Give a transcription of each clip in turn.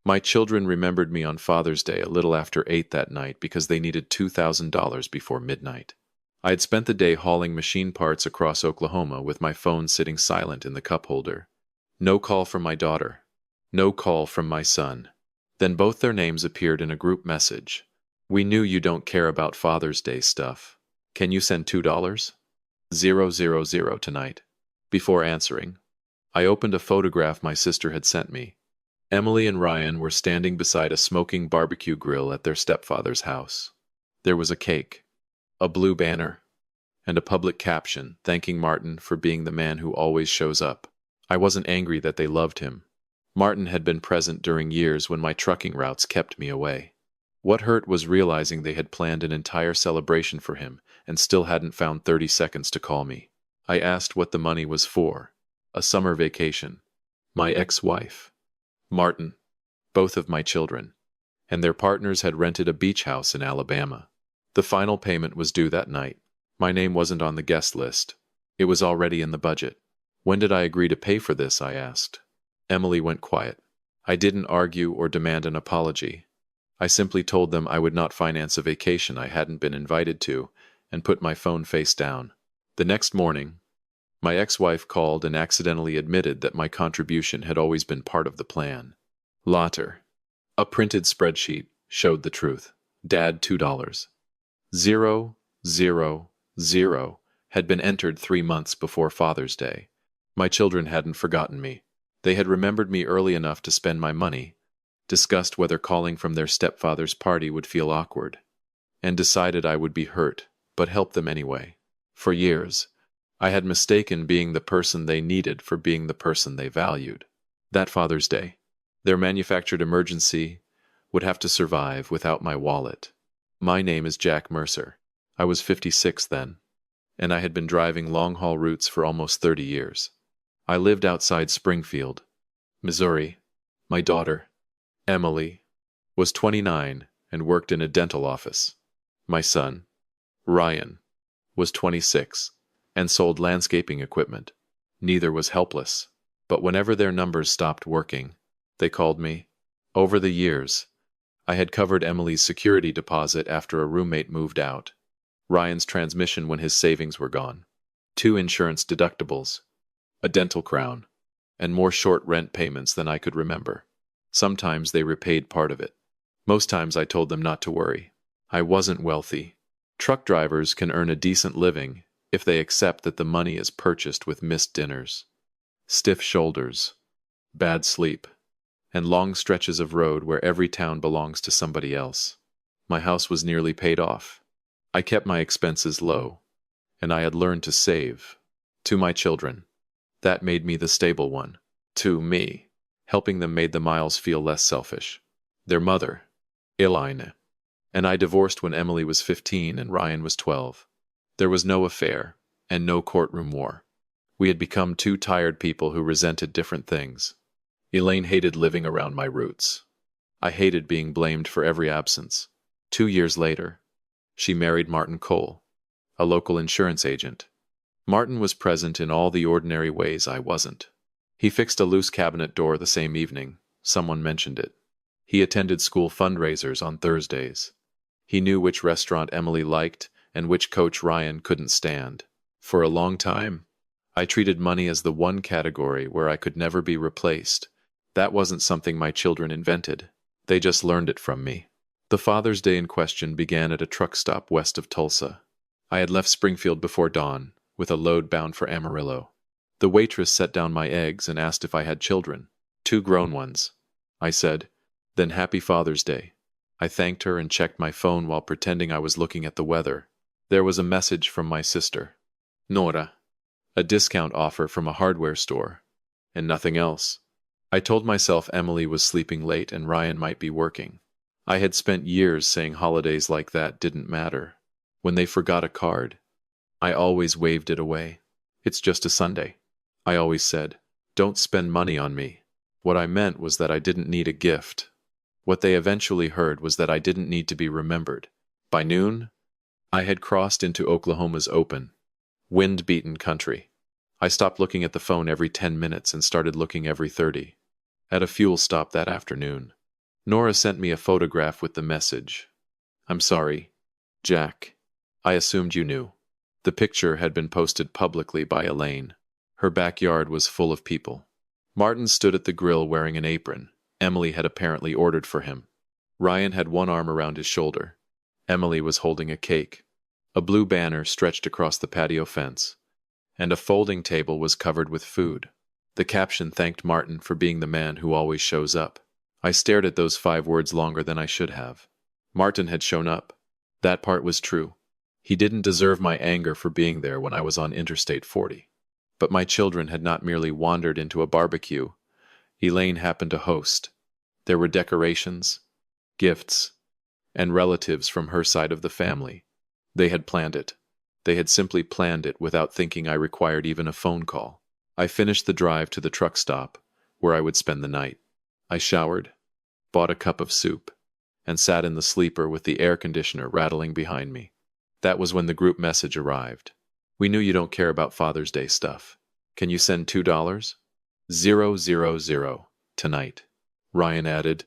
My children remembered me on Father's Day a little after 8 that night because they needed $2,000 before midnight. I had spent the day hauling machine parts across Oklahoma with my phone sitting silent in the cup holder. No call from my daughter. No call from my son. Then both their names appeared in a group message. We knew you don't care about Father's Day stuff. Can you send $2? 000 tonight. Before answering, I opened a photograph my sister had sent me. Emily and Ryan were standing beside a smoking barbecue grill at their stepfather's house. There was a cake, a blue banner, and a public caption thanking Martin for being the man who always shows up. I wasn't angry that they loved him. Martin had been present during years when my trucking routes kept me away. What hurt was realizing they had planned an entire celebration for him and still hadn't found 30 seconds to call me. I asked what the money was for. A summer vacation. My ex-wife, Martin, both of my children, and their partners had rented a beach house in Alabama. The final payment was due that night. My name wasn't on the guest list. It was already in the budget. When did I agree to pay for this? I asked. Emily went quiet. I didn't argue or demand an apology. I simply told them I would not finance a vacation I hadn't been invited to and put my phone face down. The next morning, my ex-wife called and accidentally admitted that my contribution had always been part of the plan. Later, a printed spreadsheet showed the truth. Dad, $2. 000 had been entered 3 months before Father's Day. My children hadn't forgotten me. They had remembered me early enough to spend my money, discussed whether calling from their stepfather's party would feel awkward, and decided I would be hurt, but helped them anyway. For years, I had mistaken being the person they needed for being the person they valued. That Father's Day, their manufactured emergency would have to survive without my wallet. My name is Jack Mercer. I was 56 then, and I had been driving long-haul routes for almost 30 years. I lived outside Springfield, Missouri. My daughter, Emily, was 29 and worked in a dental office. My son, Ryan, was 26 and sold landscaping equipment. Neither was helpless, but whenever their numbers stopped working, they called me. Over the years, I had covered Emily's security deposit after a roommate moved out, Ryan's transmission when his savings were gone, 2 insurance deductibles, a dental crown, and more short rent payments than I could remember. Sometimes they repaid part of it. Most times I told them not to worry. I wasn't wealthy. Truck drivers can earn a decent living if they accept that the money is purchased with missed dinners, stiff shoulders, bad sleep, and long stretches of road where every town belongs to somebody else. My house was nearly paid off. I kept my expenses low, and I had learned to save. To my children, that made me the stable one. To me, helping them made the miles feel less selfish. Their mother, Elaine, and I divorced when Emily was 15 and Ryan was 12. There was no affair and no courtroom war. We had become 2 tired people who resented different things. Elaine hated living around my roots. I hated being blamed for every absence. 2 years later, she married Martin Cole, a local insurance agent. Martin was present in all the ordinary ways I wasn't. He fixed a loose cabinet door the same evening. Someone mentioned it. He attended school fundraisers on Thursdays. He knew which restaurant Emily liked and which coach Ryan couldn't stand. For a long time, I treated money as the one category where I could never be replaced. That wasn't something my children invented. They just learned it from me. The Father's Day in question began at a truck stop west of Tulsa. I had left Springfield before dawn, with a load bound for Amarillo. The waitress set down my eggs and asked if I had children. 2 grown ones. I said, then Happy Father's Day. I thanked her and checked my phone while pretending I was looking at the weather. There was a message from my sister, Nora, a discount offer from a hardware store, and nothing else. I told myself Emily was sleeping late and Ryan might be working. I had spent years saying holidays like that didn't matter. When they forgot a card, I always waved it away. It's just a Sunday. I always said, don't spend money on me. What I meant was that I didn't need a gift. What they eventually heard was that I didn't need to be remembered. By noon, I had crossed into Oklahoma's open, wind-beaten country. I stopped looking at the phone every 10 minutes and started looking every 30. At a fuel stop that afternoon, Nora sent me a photograph with the message. I'm sorry, Jack. I assumed you knew. The picture had been posted publicly by Elaine. Her backyard was full of people. Martin stood at the grill wearing an apron. Emily had apparently ordered for him. Ryan had one arm around his shoulder. Emily was holding a cake. A blue banner stretched across the patio fence, and a folding table was covered with food. The caption thanked Martin for being the man who always shows up. I stared at those 5 words longer than I should have. Martin had shown up. That part was true. He didn't deserve my anger for being there when I was on Interstate 40. But my children had not merely wandered into a barbecue. Elaine happened to host. There were decorations, gifts, and relatives from her side of the family. They had planned it. They had simply planned it without thinking I required even a phone call. I finished the drive to the truck stop, where I would spend the night. I showered, bought a cup of soup, and sat in the sleeper with the air conditioner rattling behind me. That was when the group message arrived. We knew you don't care about Father's Day stuff. Can you send $2? 000 tonight. Ryan added,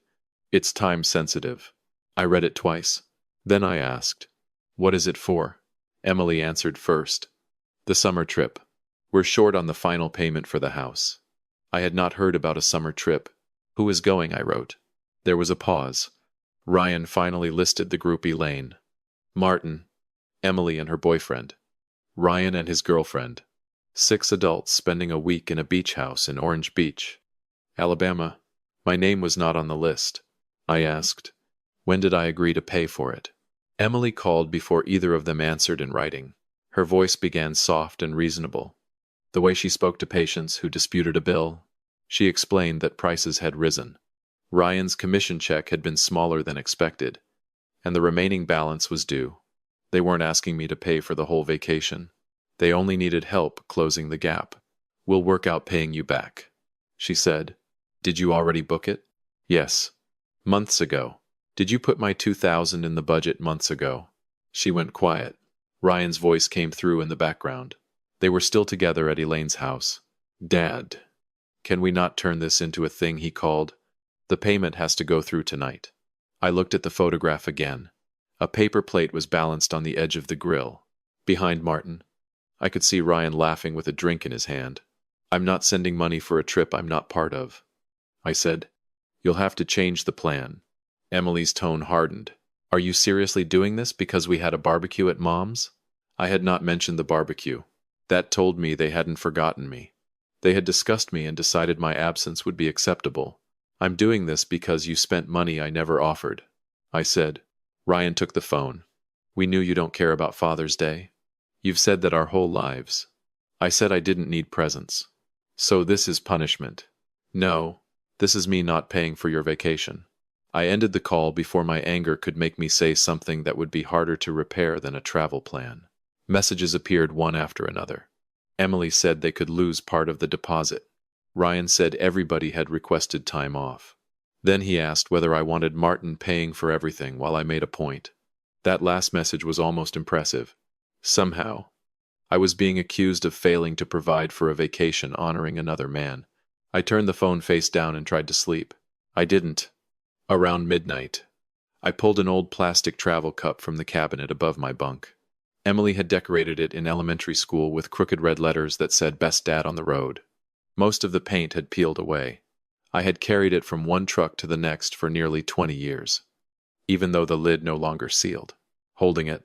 It's time sensitive. I read it twice. Then I asked, What is it for? Emily answered first. The summer trip. We're short on the final payment for the house. I had not heard about a summer trip. Who is going? I wrote. There was a pause. Ryan finally listed the group Elaine, Martin, Emily and her boyfriend, Ryan and his girlfriend. 6 adults spending a week in a beach house in Orange Beach, Alabama. My name was not on the list. I asked, When did I agree to pay for it? Emily called before either of them answered in writing. Her voice began soft and reasonable. The way she spoke to patients who disputed a bill, she explained that prices had risen. Ryan's commission check had been smaller than expected, and the remaining balance was due. They weren't asking me to pay for the whole vacation. They only needed help closing the gap. We'll work out paying you back, she said. Did you already book it? Yes. Months ago. Did you put my $2,000 in the budget months ago? She went quiet. Ryan's voice came through in the background. They were still together at Elaine's house. Dad, can we not turn this into a thing? He called. The payment has to go through tonight. I looked at the photograph again. A paper plate was balanced on the edge of the grill. Behind Martin, I could see Ryan laughing with a drink in his hand. I'm not sending money for a trip I'm not part of. I said, You'll have to change the plan. Emily's tone hardened. Are you seriously doing this because we had a barbecue at Mom's? I had not mentioned the barbecue. That told me they hadn't forgotten me. They had discussed me and decided my absence would be acceptable. I'm doing this because you spent money I never offered. I said. Ryan took the phone. We knew you don't care about Father's Day. You've said that our whole lives. I said I didn't need presents. So this is punishment. No, this is me not paying for your vacation. I ended the call before my anger could make me say something that would be harder to repair than a travel plan. Messages appeared one after another. Emily said they could lose part of the deposit. Ryan said everybody had requested time off. Then he asked whether I wanted Martin paying for everything while I made a point. That last message was almost impressive. Somehow, I was being accused of failing to provide for a vacation honoring another man. I turned the phone face down and tried to sleep. I didn't. Around midnight, I pulled an old plastic travel cup from the cabinet above my bunk. Emily had decorated it in elementary school with crooked red letters that said Best Dad on the Road. Most of the paint had peeled away. I had carried it from one truck to the next for nearly 20 years, even though the lid no longer sealed. Holding it,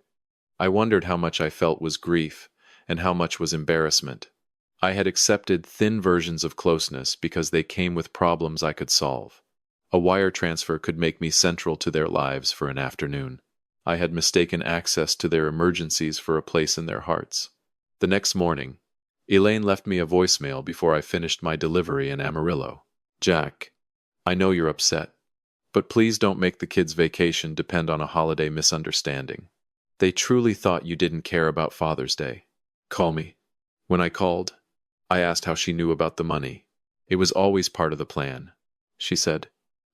I wondered how much I felt was grief and how much was embarrassment. I had accepted thin versions of closeness because they came with problems I could solve. A wire transfer could make me central to their lives for an afternoon. I had mistaken access to their emergencies for a place in their hearts. The next morning, Elaine left me a voicemail before I finished my delivery in Amarillo. Jack, I know you're upset, but please don't make the kids' vacation depend on a holiday misunderstanding. They truly thought you didn't care about Father's Day. Call me. When I called, I asked how she knew about the money. It was always part of the plan, she said,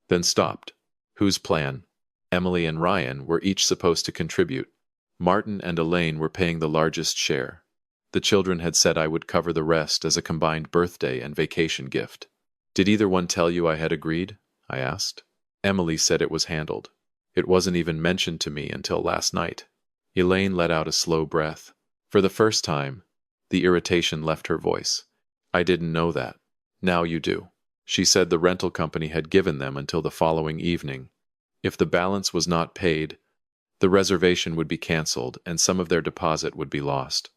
then stopped. Whose plan? Emily and Ryan were each supposed to contribute. Martin and Elaine were paying the largest share. The children had said I would cover the rest as a combined birthday and vacation gift. Did either one tell you I had agreed? I asked. Emily said it was handled. It wasn't even mentioned to me until last night. Elaine let out a slow breath. For the first time, the irritation left her voice. I didn't know that. Now you do. She said the rental company had given them until the following evening. If the balance was not paid, the reservation would be canceled and some of their deposit would be lost.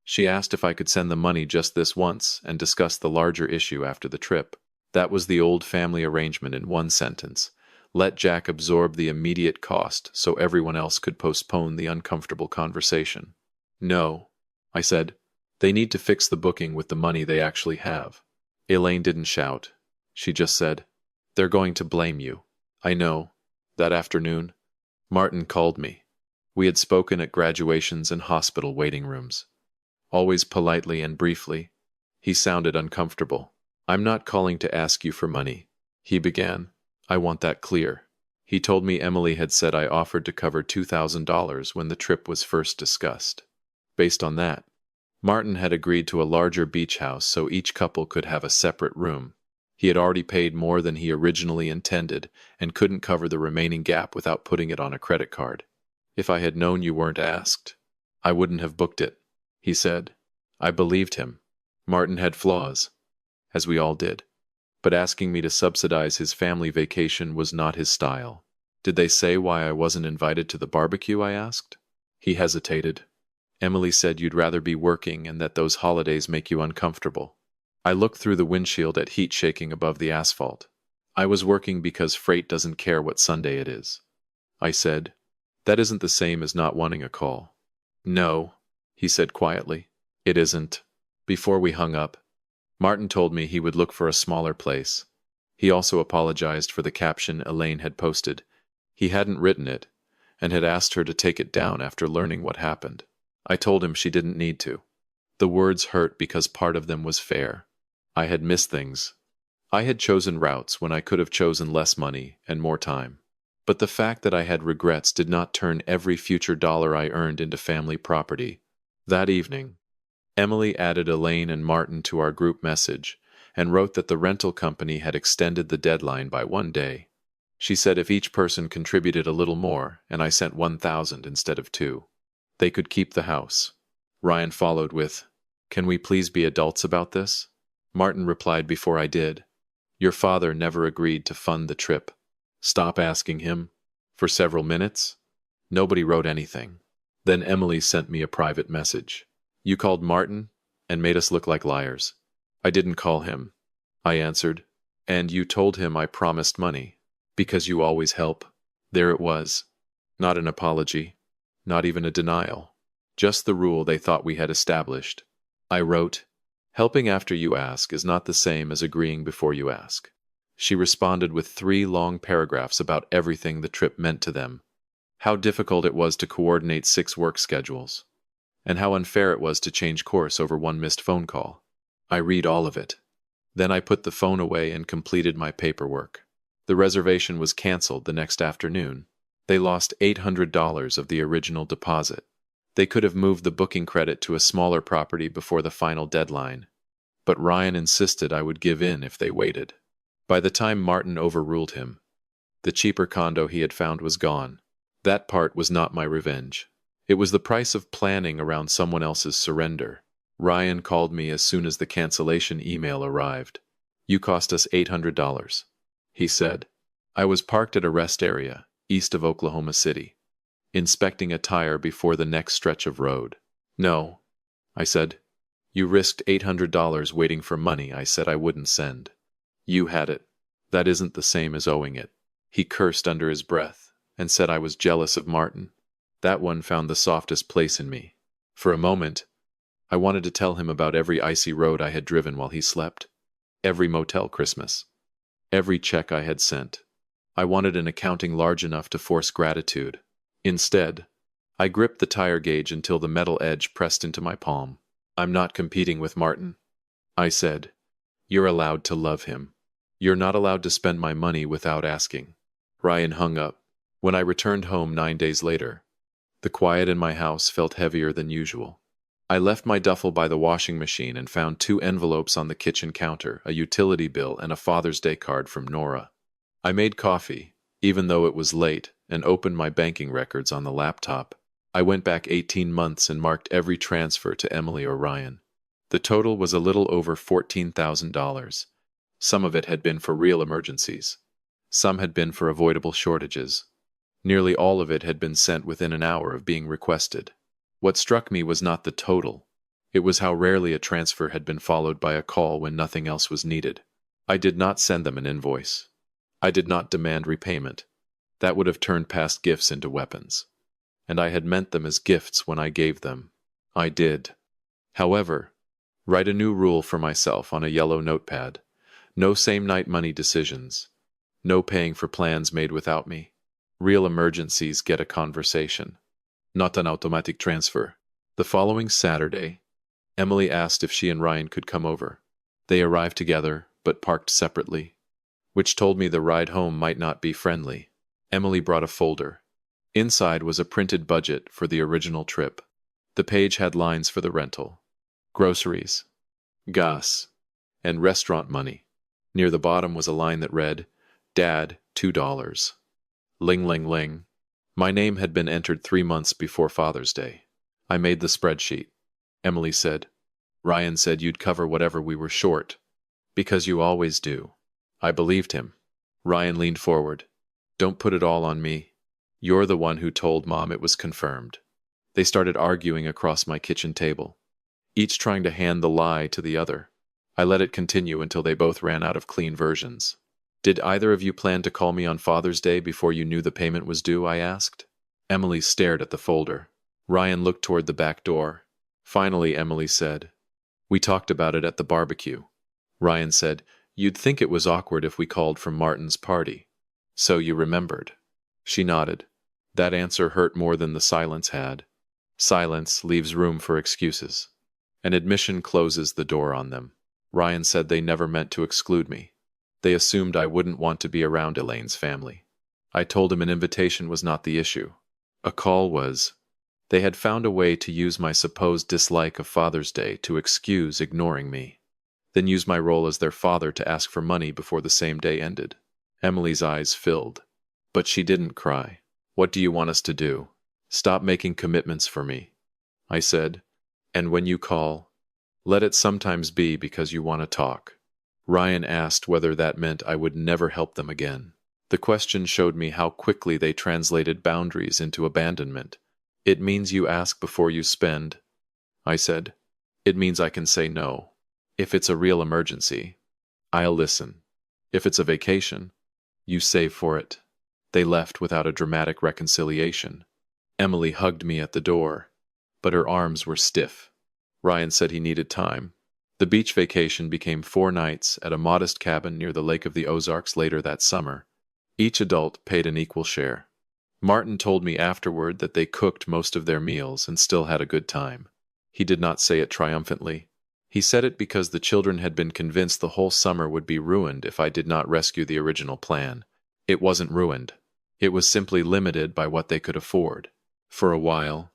She asked if I could send the money just this once and discuss the larger issue after the trip. That was the old family arrangement in one sentence. Let Jack absorb the immediate cost so everyone else could postpone the uncomfortable conversation. No, I said. They need to fix the booking with the money they actually have. Elaine didn't shout. She just said, they're going to blame you. I know. That afternoon, Martin called me. We had spoken at graduations and hospital waiting rooms. Always politely and briefly. He sounded uncomfortable. I'm not calling to ask you for money, he began. I want that clear. He told me Emily had said I offered to cover $2,000 when the trip was first discussed. Based on that, Martin had agreed to a larger beach house so each couple could have a separate room. He had already paid more than he originally intended and couldn't cover the remaining gap without putting it on a credit card. If I had known you weren't asked, I wouldn't have booked it, he said. I believed him. Martin had flaws, as we all did. But asking me to subsidize his family vacation was not his style. Did they say why I wasn't invited to the barbecue, I asked. He hesitated. Emily said you'd rather be working and that those holidays make you uncomfortable. I looked through the windshield at heat shaking above the asphalt. I was working because freight doesn't care what Sunday it is. I said, that isn't the same as not wanting a call. No, he said quietly. It isn't. Before we hung up, Martin told me he would look for a smaller place. He also apologized for the caption Elaine had posted. He hadn't written it, and had asked her to take it down after learning what happened. I told him she didn't need to. The words hurt because part of them was fair. I had missed things. I had chosen routes when I could have chosen less money and more time. But the fact that I had regrets did not turn every future dollar I earned into family property. That evening, Emily added Elaine and Martin to our group message and wrote that the rental company had extended the deadline by 1 day. She said if each person contributed a little more and I sent 1,000 instead of 2, they could keep the house. Ryan followed with, can we please be adults about this? Martin replied before I did. Your father never agreed to fund the trip. Stop asking him. For several minutes, nobody wrote anything. Then Emily sent me a private message. You called Martin and made us look like liars. I didn't call him, I answered. And you told him I promised money, because you always help. There it was. Not an apology, not even a denial. Just the rule they thought we had established. I wrote, helping after you ask is not the same as agreeing before you ask. She responded with 3 long paragraphs about everything the trip meant to them, how difficult it was to coordinate 6 work schedules, and how unfair it was to change course over 1 missed phone call. I read all of it. Then I put the phone away and completed my paperwork. The reservation was canceled the next afternoon. They lost $800 of the original deposit. They could have moved the booking credit to a smaller property before the final deadline, but Ryan insisted I would give in if they waited. By the time Martin overruled him, the cheaper condo he had found was gone. That part was not my revenge. It was the price of planning around someone else's surrender. Ryan called me as soon as the cancellation email arrived. You cost us $800, he said. I was parked at a rest area, east of Oklahoma City, inspecting a tire before the next stretch of road. No, I said. You risked $800 waiting for money I said I wouldn't send. You had it. That isn't the same as owing it. He cursed under his breath and said I was jealous of Martin. That one found the softest place in me. For a moment, I wanted to tell him about every icy road I had driven while he slept, every motel Christmas, every check I had sent. I wanted an accounting large enough to force gratitude. Instead, I gripped the tire gauge until the metal edge pressed into my palm. I'm not competing with Martin, I said. You're allowed to love him. You're not allowed to spend my money without asking. Ryan hung up. When I returned home 9 days later, the quiet in my house felt heavier than usual. I left my duffel by the washing machine and found 2 envelopes on the kitchen counter, a utility bill and a Father's Day card from Nora. I made coffee, Even though it was late, and opened my banking records on the laptop, I went back 18 months and marked every transfer to Emily or Ryan. The total was a little over $14,000. Some of it had been for real emergencies. Some had been for avoidable shortages. Nearly all of it had been sent within an hour of being requested. What struck me was not the total. It was how rarely a transfer had been followed by a call when nothing else was needed. I did not send them an invoice. I did not demand repayment. That would have turned past gifts into weapons. And I had meant them as gifts when I gave them. I did. However, write a new rule for myself on a yellow notepad. No same-night money decisions. No paying for plans made without me. Real emergencies get a conversation. Not an automatic transfer. The following Saturday, Emily asked if she and Ryan could come over. They arrived together, but parked separately, which told me the ride home might not be friendly. Emily brought a folder. Inside was a printed budget for the original trip. The page had lines for the rental, groceries, gas, and restaurant money. Near the bottom was a line that read, "Dad, $2. Ling ling ling. My name had been entered 3 months before Father's Day. I made the spreadsheet. Emily said, "Ryan said you'd cover whatever we were short, because you always do." I believed him. Ryan leaned forward. "Don't put it all on me. You're the one who told Mom it was confirmed." They started arguing across my kitchen table, each trying to hand the lie to the other. I let it continue until they both ran out of clean versions. "Did either of you plan to call me on Father's Day before you knew the payment was due?" I asked. Emily stared at the folder. Ryan looked toward the back door. Finally, Emily said, "We talked about it at the barbecue." Ryan said, "You'd think it was awkward if we called from Martin's party. So you remembered." She nodded. That answer hurt more than the silence had. Silence leaves room for excuses. An admission closes the door on them. Ryan said they never meant to exclude me. They assumed I wouldn't want to be around Elaine's family. I told him an invitation was not the issue. A call was. They had found a way to use my supposed dislike of Father's Day to excuse ignoring me, then use my role as their father to ask for money before the same day ended. Emily's eyes filled. But she didn't cry. "What do you want us to do?" "Stop making commitments for me," I said. "And when you call, let it sometimes be because you want to talk." Ryan asked whether that meant I would never help them again. The question showed me how quickly they translated boundaries into abandonment. "It means you ask before you spend," I said. "It means I can say no. If it's a real emergency, I'll listen. If it's a vacation, you save for it." They left without a dramatic reconciliation. Emily hugged me at the door, but her arms were stiff. Ryan said he needed time. The beach vacation became 4 nights at a modest cabin near the Lake of the Ozarks later that summer. Each adult paid an equal share. Martin told me afterward that they cooked most of their meals and still had a good time. He did not say it triumphantly. He said it because the children had been convinced the whole summer would be ruined if I did not rescue the original plan. It wasn't ruined. It was simply limited by what they could afford. For a while,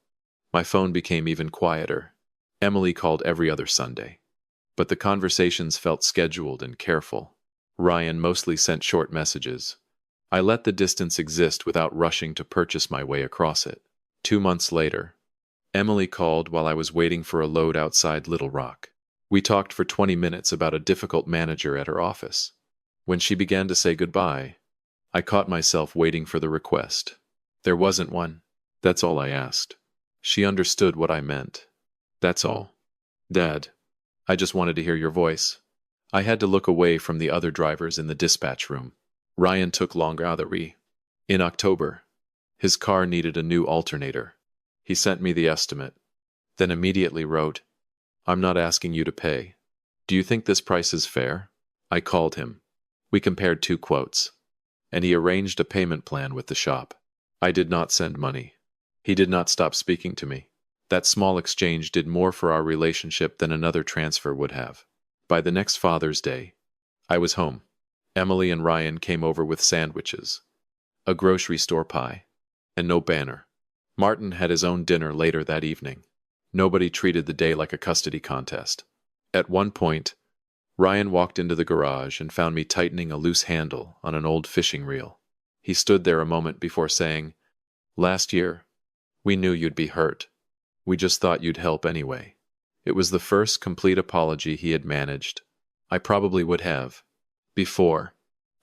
my phone became even quieter. Emily called every other Sunday. But the conversations felt scheduled and careful. Ryan mostly sent short messages. I let the distance exist without rushing to purchase my way across it. 2 months later, Emily called while I was waiting for a load outside Little Rock. We talked for 20 minutes about a difficult manager at her office. When she began to say goodbye, I caught myself waiting for the request. There wasn't one. That's all I asked. She understood what I meant. "That's all. Dad, I just wanted to hear your voice." I had to look away from the other drivers in the dispatch room. Ryan took longer. In October, his car needed a new alternator. He sent me the estimate, then immediately wrote, "I'm not asking you to pay. Do you think this price is fair?" I called him. We compared 2 quotes, and he arranged a payment plan with the shop. I did not send money. He did not stop speaking to me. That small exchange did more for our relationship than another transfer would have. By the next Father's Day, I was home. Emily and Ryan came over with sandwiches, a grocery store pie, and no banner. Martin had his own dinner later that evening. Nobody treated the day like a custody contest. At one point, Ryan walked into the garage and found me tightening a loose handle on an old fishing reel. He stood there a moment before saying, "Last year, we knew you'd be hurt. We just thought you'd help anyway." It was the first complete apology he had managed. I probably would have. Before,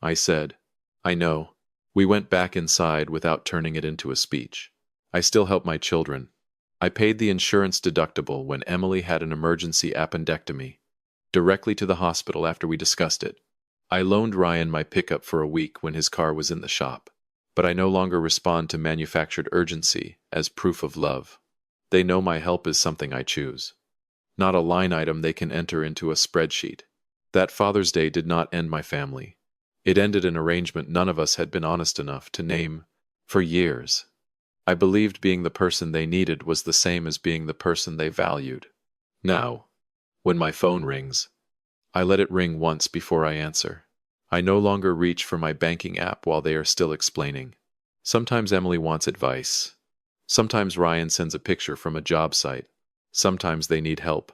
I said, "I know." We went back inside without turning it into a speech. I still help my children. I paid the insurance deductible when Emily had an emergency appendectomy, directly to the hospital after we discussed it. I loaned Ryan my pickup for a week when his car was in the shop, but I no longer respond to manufactured urgency as proof of love. They know my help is something I choose, not a line item they can enter into a spreadsheet. That Father's Day did not end my family. It ended an arrangement none of us had been honest enough to name for years. I believed being the person they needed was the same as being the person they valued. Now, when my phone rings, I let it ring once before I answer. I no longer reach for my banking app while they are still explaining. Sometimes Emily wants advice. Sometimes Ryan sends a picture from a job site. Sometimes they need help.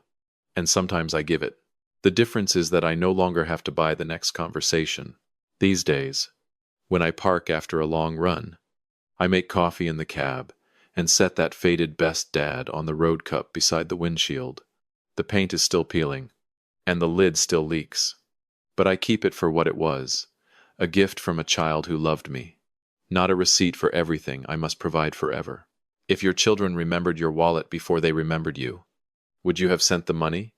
And sometimes I give it. The difference is that I no longer have to buy the next conversation. These days, when I park after a long run, I make coffee in the cab and set that faded Best Dad on the road cup beside the windshield. The paint is still peeling, and the lid still leaks. But I keep it for what it was, a gift from a child who loved me, not a receipt for everything I must provide forever. If your children remembered your wallet before they remembered you, would you have sent the money?